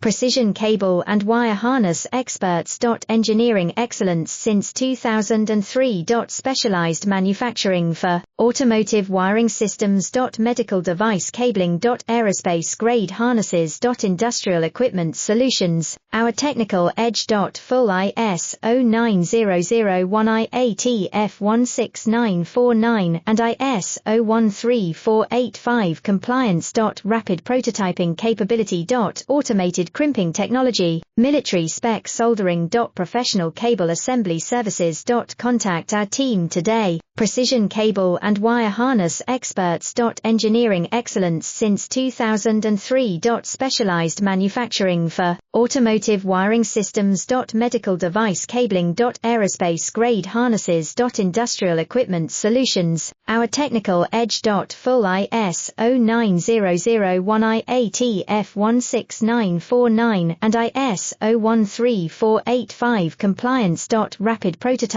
precision cable and wire harness experts. Engineering excellence since 2003. Specialized manufacturing for automotive wiring systems. Medical device cabling. Aerospace grade harnesses. Industrial equipment solutions, our technical edge. Full ISO 9001 IATF 16949 and ISO 13485 compliance. Rapid prototyping capability. Automated crimping technology, military spec soldering. Professional cable assembly services. Contact our team today. Precision cable and wire harness experts. Engineering excellence since 2003. Specialized manufacturing for automotive wiring systems. Medical device cabling. Aerospace grade harnesses. Industrial equipment solutions, our technical edge. Full ISO 9001 IATF 16949 and ISO 13485 compliance. Rapid prototype